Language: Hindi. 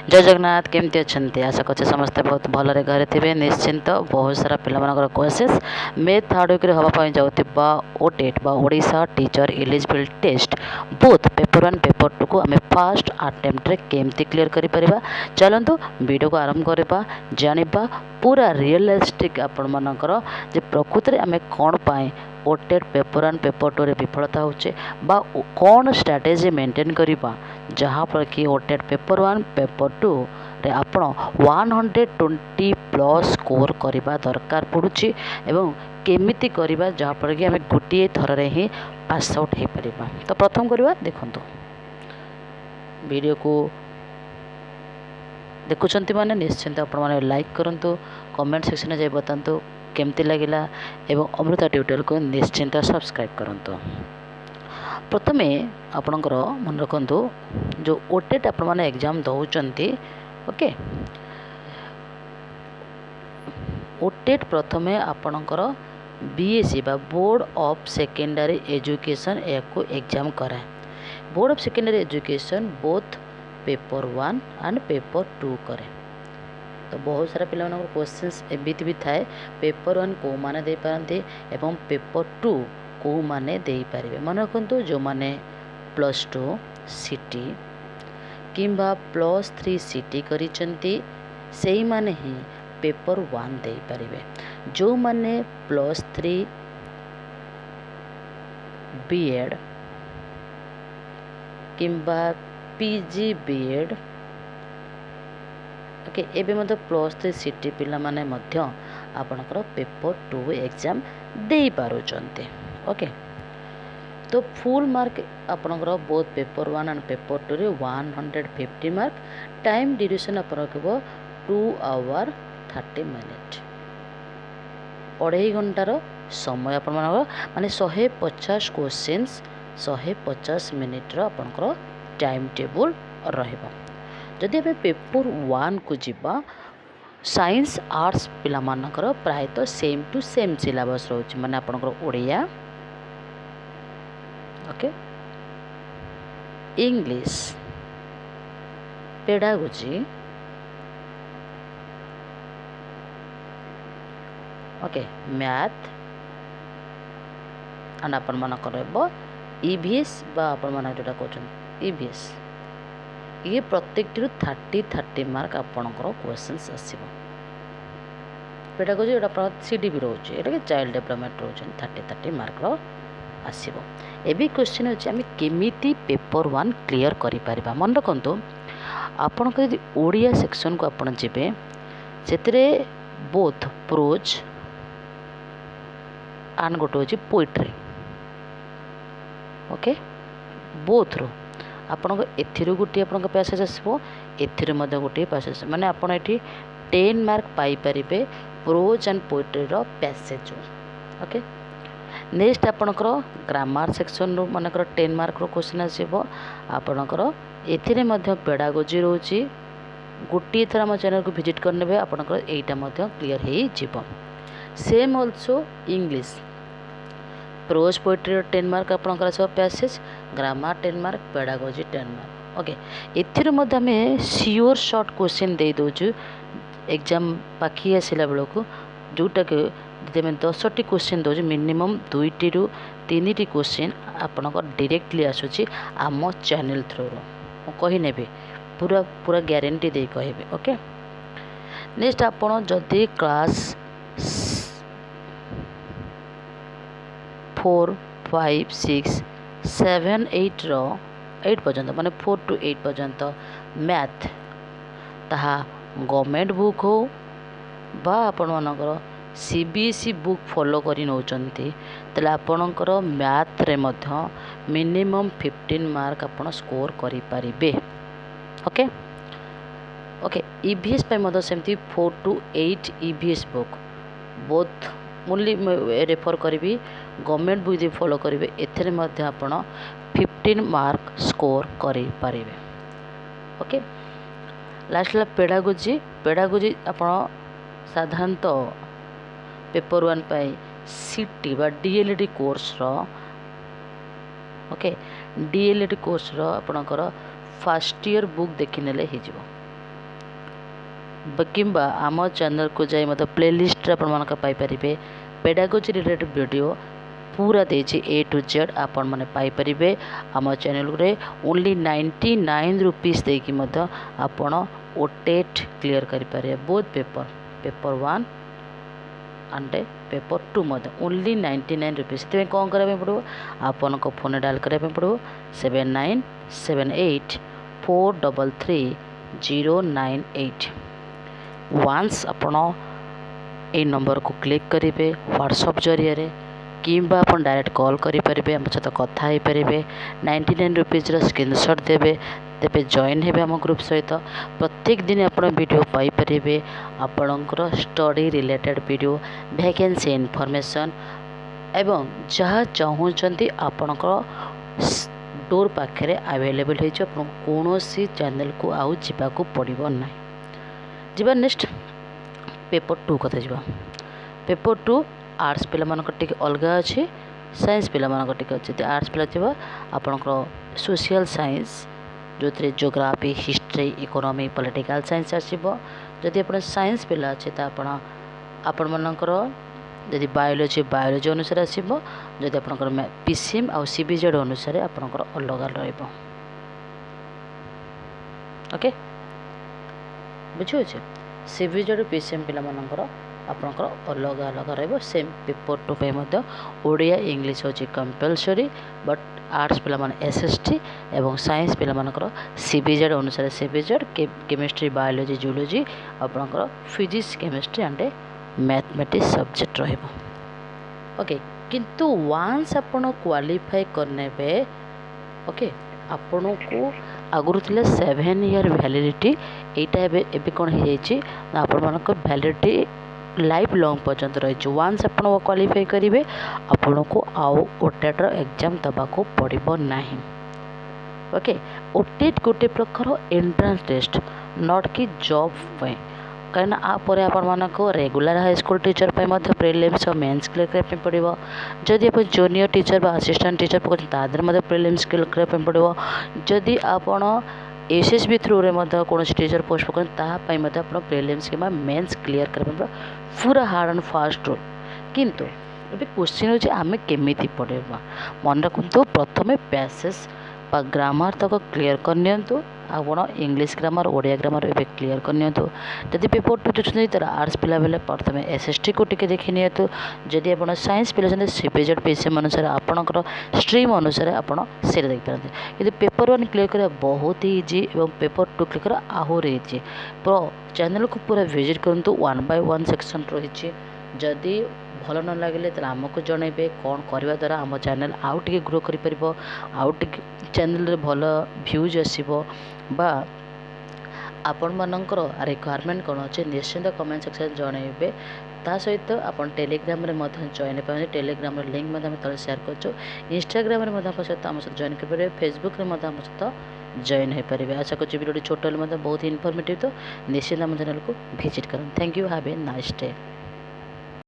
जय जगन्नाथ केमती अच्छा आशा कर समस्ते बहुत भलरे घरे थे निश्चिंत बहुत सारा पिला कोर्सेस मे थर्ड वीक हाँपाई जाऊा OTET Odisha teacher eligible test both paper 1 paper 2 को आम फास्ट अटेम्प्ट केमती क्लीयर कर चलतु वीडियो को आरंभ करवा जाना पूरा रियलिस्टिक आपण मानकर जे प्रकृति आम कौन पाए ओटेट पेपर 1 पेपर 2 रे विफलता होचे बा कौन स्ट्रैटेजी मेंटेन करवा जहाँफल कि ओटेट पेपर 1 पेपर 2 रे आपण 120 प्लस स्कोर करवा दरकार पड़ुछि एवं केमिति करवा जहाँफल कि आम गोटे थर ही पास आउट हो पार। तो प्रथम करवा देखंतु वीडियो को देखुंत मैंने निश्चिंत आपने लाइक करूँ कमेंट सेक्शन में जाए बतातु केमती लगिला एवं अमृता ट्यूटोरियल को निश्चिंत सब्सक्राइब करूँ। प्रथमे आपणकर मन रखु जो ओटेट आपण मैंने एग्जाम दौरान ओके ओटेट प्रथमे आपणकर बीएससी बा बोर्ड ऑफ सेकेंडरी एजुकेशन को एग्जाम कराए। Board of secondary education both paper 1 and paper 2 करे। तो बहुत सारा पिला क्वेश्चंस एमती भी थाए पेपर 1 को माने दे पारती एवं पेपर 2 को माने दे पारे। मन रखु जो माने +2 सिटी किंबा +3 सिटी करिसेंती सेही माने ही पेपर 1 दे पारे। जो माने +3 बीएड किंबा पीजी बीएड ओके एबे मत +3 सिटी पिला माने मध्य आपनकर पेपर 2 एग्जाम दे पारुचंते। ओके तो फुल मार्क आपनकर बोथ पेपर 1 एंड पेपर 2 रे 150 मार्क टाइम ड्यूरेशन आपनकर 2 आवर 30 मिनिट 2.5 घंटार समय आपण माने 150 क्वेश्चंस 150 मिनिट रो आपनकर टाइम टेबल रहइबा। जदि आम पेपर 1 को जीवा साइंस आर्ट्स पिला मानकर प्रायतः सेम टू सेम सिलेबस रोच माने आपनकर Odia okay English pedagogy okay math and आपण मानकर ईवीएस बा आपण माने जोटा कहउछन ईवीएस ये प्रत्येक 30 मार्क आपणकर क्वेश्चंस आसीबो। पेडागोजी एटा सीडी भी रोचे एटा के चाइल्ड डेवलपमेंट रोचे 30 मार्क रो आसीबो। एबी क्वेश्चन अछि आमे केमिति पेपर 1 क्लियर करि परिबा। मन रखंतु आपण के यदि ओडिया सेक्शन को आपण जेबे सेतरे बोथ प्रोज एंड गोटे अछि पोएट्री ओके बोथ रो आपन एथिरो गोटे आपन पैसेज आसबो एथिरो मध्य गोटे पैसेज माने आपन एठी 10 मार्क पाई परिबे प्रोज एंड पोएट्री रो पैसेज ओके। नेक्स्ट आपनकर ग्रामर सेक्शन रो मानकर 10 मार्क रो क्वेश्चन आसीबो आपनकर एथिरे मध्य पेडागोजी रोची गोटे थर हम चैनल को विजिट करनेबे आपनकर एटा मध्य क्लियर हे जिवो। Same also English prose poetry 10 mark आपनकर सब passage grammar 10 mark pedagogy 10 mark okay. एथिरे मध्य हमें श्योर शॉर्ट क्वेश्चन दे दोछु एग्जाम पाखी आसिला बेल को जोटा के जब 10टी क्वेश्चन दो मिनिमम 2 रु 3 क्वेश्चन आपनकर डायरेक्टली आसुची आम चैनल थ्रू रो कहि नेबे पूरा पूरा गारंटी दे कहबे ओके। नेक्स्ट आपण जदि क्लास 4 5 6 7 8 रो 8 पर्यंत माने 4 to 8 पर्यंत मैथ ताहा गवर्नमेंट बुक हो बा आपण मानकर सीबीएसई बुक फॉलो करी नौचंती तले आपणकर मैथ रे मध्य मिनिमम 15 मार्क आपण स्कोर करि परिबे ओके ओके। ईवीएस पे मध्य सेमती 4 to 8 EVS book both only refer करी गवर्नमेंट बुक फॉलो करेंगे एथरे मध्य आपण 15 मार्क स्कोर करि परिबे ओके। लास्ट पेडागोजी पेडागोजी आपण साधारणतः पेपर 1 पाई सीटी बा डीएलएडी कोर्स रो ओके डीएलएडी कोर्स रो आपणकर फर्स्ट ईयर बुक देखि नेले हे जिवो किंबा आम चैनल को जाई मतलब प्लेलिस्ट आपण मानक पाई परिबे पेडागोजी रिलेटेड वीडियो पूरा देछि ए टू जेड आपण माने पाई परिबे आम चैनल रे ओनली 99 रुपीस देकी मध्य आपण ओटेट क्लियर करि पारे both paper 1 and paper 2 Madhya only 99 rupees ते कौन करबे पड़ो आपन को फोन डायल करबे पड़ो 7978433098 वंस आपण ए नंबर को क्लिक करेंगे व्हाट्सअप जरिए किंबा अपन डायरेक्ट कॉल करेंगे आम सहित कथा हो पारे 99 रुपीज स्क्रीनशॉट देवे तेरे जॉइन हे आम ग्रुप सहित प्रत्येक दिन आप वीडियो पाइपर आपणकर study related video vacancy information एवं जहाँ चाहूँगी आपणकर डोर पाखे अवेलेबल हो कौन चैनल को आउ जावाक पड़ो ना जी नेक्स्ट पेपर 2 कथा जा पेपर 2 आर्ट्स पिला मानकर टिके अलग अच्छे साइंस पिला मानकर टिके अच्छे आर्ट्स पिला थिबा आपनकर सोशल साइंस जो geography history economy political science आसीबो जदि आपण साइंस पिला अच्छे तो आपण मानकर जदि बायोलोजी अनुसार आसीबो जदि आपनकर पीसीएम आ सीबीजेड अनुसार आपनकर अलग रहइबो ओके बुझियो छे सीबीजेड पीसीएम पिला मानकर आपनकर अलग अलग रहिबो सेम पेपर 2 पे मध्य ओडिया इंग्लिश होची कंपलसरी बट आर्ट्स पिला मान एसएसटी एवं साइंस पिला मानकर सीबीजेड अनुसार सीबीजेड केमिस्ट्री बायोलॉजी जूलॉजी आपनकर physics chemistry and mathematics subject रहिबो ओके किंतु वंस आपण क्वालिफाई करनेबे ओके आपण को आगुरी थिले 7 ईयर वैलिडिटी एटा एबे कोन हे जाइछि आपण मानक वैलिडिटी लाइफ लॉन्ग पर्यंत रही वंस आप क्वालिफाई करेंगे आपण को आउ ओटेट एग्जाम दबाक पड़ो ना ओके ओटेट गोटे प्रकार एंट्रांस टेस्ट नॉट कि जॉब पे कहीं आपर आप regular high school teacher prelims और मेन्स क्लियर करने पड़ो जदि आप जूनियर टीचर असिस्टेंट टीचर पकड़ प्रिलिम्स क्लियर करने पड़ो जदि आपण एसएसबी थ्रू रे कौन टीचर पोस्ट पकड़ आप प्रिलिम्स कि मेन्स क्लियर करने पूरा हार्ड एंड फास्ट रोल किंतु ये क्वेश्चन हो आम केमी पढ़ा मन रखु प्रथम पैसेज ग्रामर तक क्लियर करनी आप इंग्लिश ग्रामर ओडिया ग्रामर ए क्लियर करनी जदि पेपर 2 चुनी तो आर्ट्स पिला बेले प्रथम एसएसटी को टिके देखी नियतु जदि आप साइंस पिला सीबीजेड पीसीएम अनुसार आपणकर स्ट्रीम अनुसार आप देखी पारते कि पेपर 1 क्लियर करा बहुत ही इजी और पेपर 2 क्लियर करा आहरी इजी तो चैनल को पूरा विजिट करूँ 1 by 1 सेक्शन रही जदि भल न लगे तो आमको जनइबे कौन करने द्वारा आम चैनल आउ टे ग्रो कर आउ टे चैनल भल भ्यूज आसो बा आपण मानकर रिक्वायरमेंट कौन अच्छे निश्चिंत कमेंट सेक्शन जनइबे ता सहित आप टेलीग्राम जॉइन पाए टेलीग्राम लिंक तले सेयार कर इंस्टाग्राम सहित आम सहित जॉइन करेंगे फेसबुक आम सहित जॉइन हो पारे आशा कर वीडियो छोटे बहुत इनफॉर्मेटिव तो निश्चिंत आम चैनल को विजिट करें thank you have a nice day.